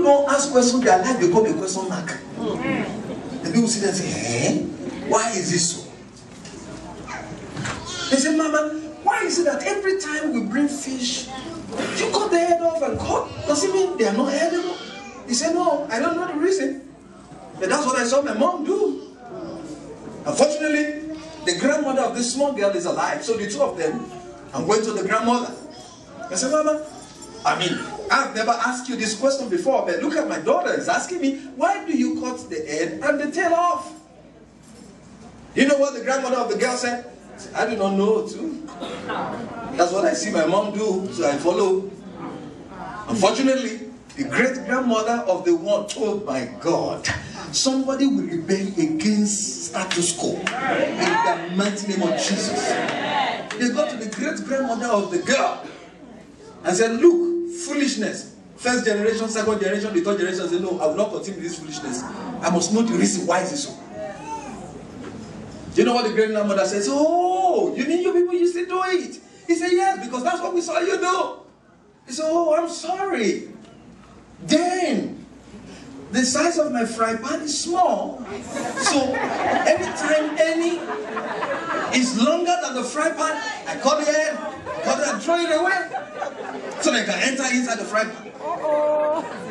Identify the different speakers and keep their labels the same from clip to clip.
Speaker 1: people don't ask questions, their life become a question mark. And people sit there and say, why is this so? They say, Mama, why is it that every time we bring fish, you cut the head off and cut? Does it mean they are not edible? He said, no, I don't know the reason. But that's what I saw my mom do. Unfortunately, the grandmother of this small girl is alive. So the two of them, I'm going to the grandmother. I said, Mama, I mean, I've never asked you this question before, but look at my daughter is asking me, why do you cut the head and the tail off? You know what the grandmother of the girl said? I do not know too. That's what I see my mom do, so I follow. Unfortunately, the great-grandmother of the one told, my God, somebody will rebel against status quo in the mighty name of Jesus. They got to the great-grandmother of the girl and said, look, foolishness. First generation, second generation, the third generation said, no, I will not continue this foolishness. I must know the reason why is it so. Do you know what the great-grandmother says? Oh, you mean you people used to do it? He said, yes, because that's what we saw you do. He said, oh, I'm sorry. Then, the size of my fry pan is small. So, anytime any is longer than the fry pan, I cut the head, cut it and throw it away. So they can enter inside the fry pan.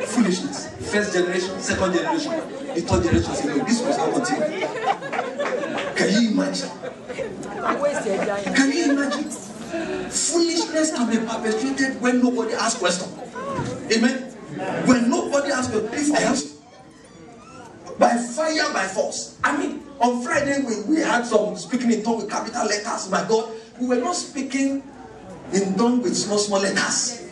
Speaker 1: Foolishness. First generation, second generation, the third generation say, no, this was not continue. Can you imagine? Can you imagine? Foolishness can be perpetrated when nobody asks questions. Amen? When nobody asks questions, please ask. By fire, by force. I mean, on Friday we had some speaking in tongue with capital letters. My God, we were not speaking in tongue with small letters.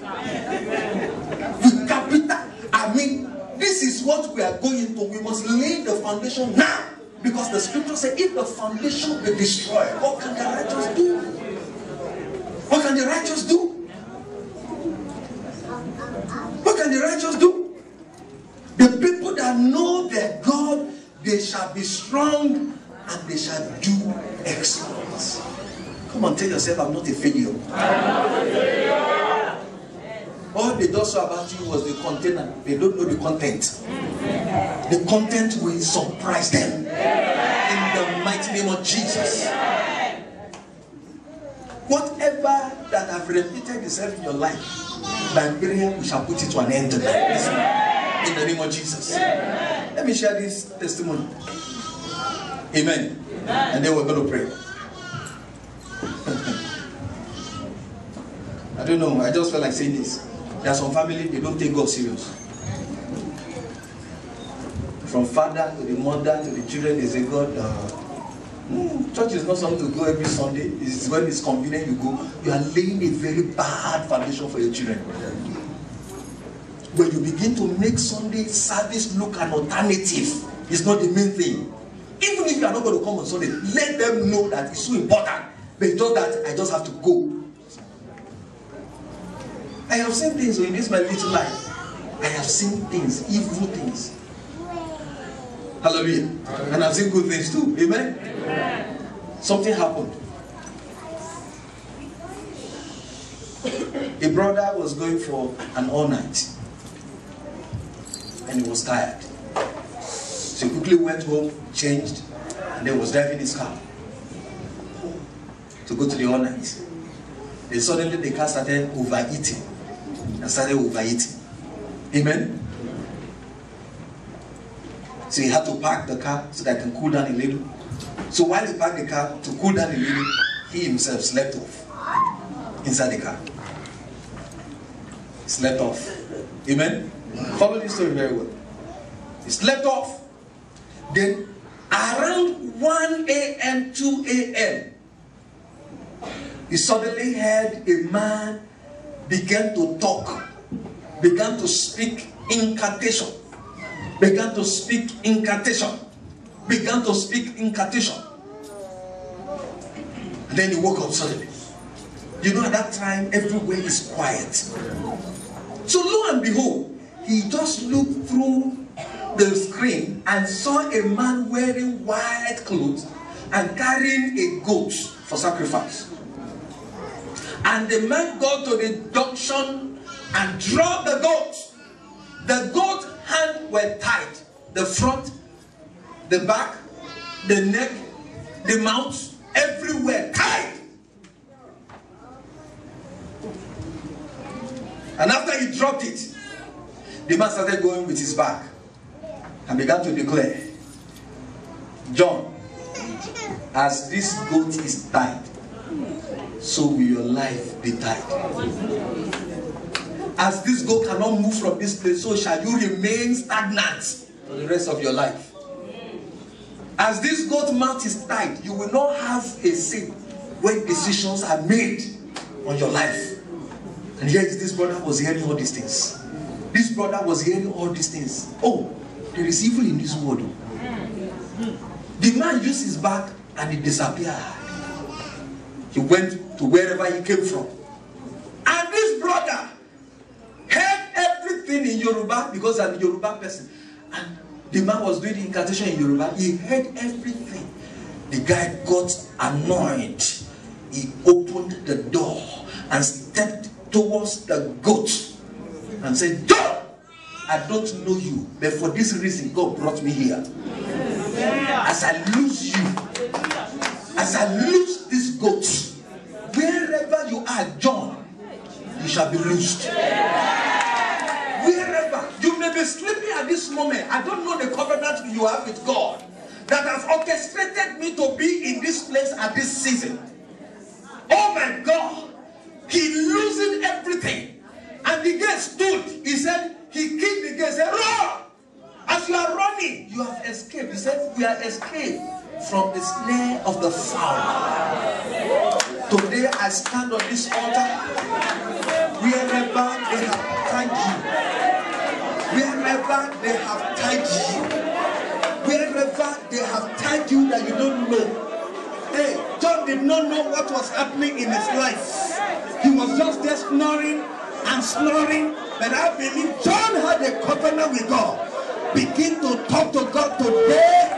Speaker 1: With capital. I mean, this is what we are going to. We must lay the foundation now. Because the scripture says, if the foundation be destroyed, what can the righteous do? What can the righteous do? What can the righteous do? The people that know their God, they shall be strong and they shall do exploits. Come on, tell yourself, I'm not a failure. All they just saw about you was the container. They don't know the content. The content will surprise them. In the mighty name of Jesus. Whatever that have repeated itself in your life, by prayer we shall put it to an end tonight. In the name of Jesus. Let me share this testimony. Amen. And then we're going to pray. I don't know, I just felt like saying this. There are some families, they don't take God serious. From father to the mother to the children, they say, God, church is not something to go every Sunday. It's when it's convenient you go. You are laying a very bad foundation for your children. When you begin to make Sunday service look an alternative, it's not the main thing. Even if you are not going to come on Sunday, let them know that it's so important. But it's just that I just have to go. I have seen things in this my little life. I have seen things, evil things. Hallelujah. And I've seen good things too. Amen? Amen. Something happened. A brother was going for an all-night. And he was tired. So he quickly went home, changed, and then was driving his car to go to the all-night. Then suddenly the car started overeating. And started overeating. Amen? So he had to park the car so that it can cool down a little. So while he parked the car to cool down a little, he himself slept off inside the car. He slept off. Amen? Follow this story very well. He slept off. Then around 1 a.m., 2 a.m., he suddenly heard a man began to talk, began to speak incantation. Began to speak incantation. Began to speak incantation. And then he woke up suddenly. You know, at that time, everywhere is quiet. So lo and behold, he just looked through the screen and saw a man wearing white clothes and carrying a goat for sacrifice. And the man got to the junction and dropped the goat The goat hands were tied. The front, the back, the neck, the mouth, everywhere tied. And after he dropped it, the man started going with his bag and began to declare, John, as this goat is tied, so will your life be tied. As this goat cannot move from this place, so shall you remain stagnant for the rest of your life. As this goat mouth is tied, you will not have a say when decisions are made on your life. And here is this brother was hearing all these things. This brother was hearing all these things. Oh, there is evil in this world. The man used his bag and he disappeared. He went to wherever he came from. And this brother heard everything in Yoruba, because I'm a Yoruba person. And the man was doing the incantation in Yoruba. He heard everything. The guy got annoyed. He opened the door and stepped towards the goat and said, John, I don't know you, but for this reason God brought me here. As I lose you, as I lose this goat, wherever you are, John, you shall be loosed. Wherever you may be sleeping at this moment, I don't know the covenant you have with God that has orchestrated me to be in this place at this season. Oh my God, he losing everything. And the gate stood. He said, he kicked the gate, said, run! As you are running, you have escaped. He said, we are escaped from the snare of the fowl. Today I stand on this altar. Wherever they have tied you, wherever they have tied you, wherever they have tied you that you don't know. Hey, John did not know what was happening in his life. He was just there snoring and snoring. But I believe John had a covenant with God. Begin to talk to God today.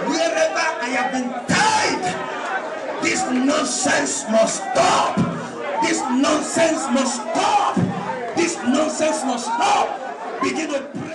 Speaker 1: Wherever I have been tied, this nonsense must stop. This nonsense must stop. This nonsense must stop. Begin to pray.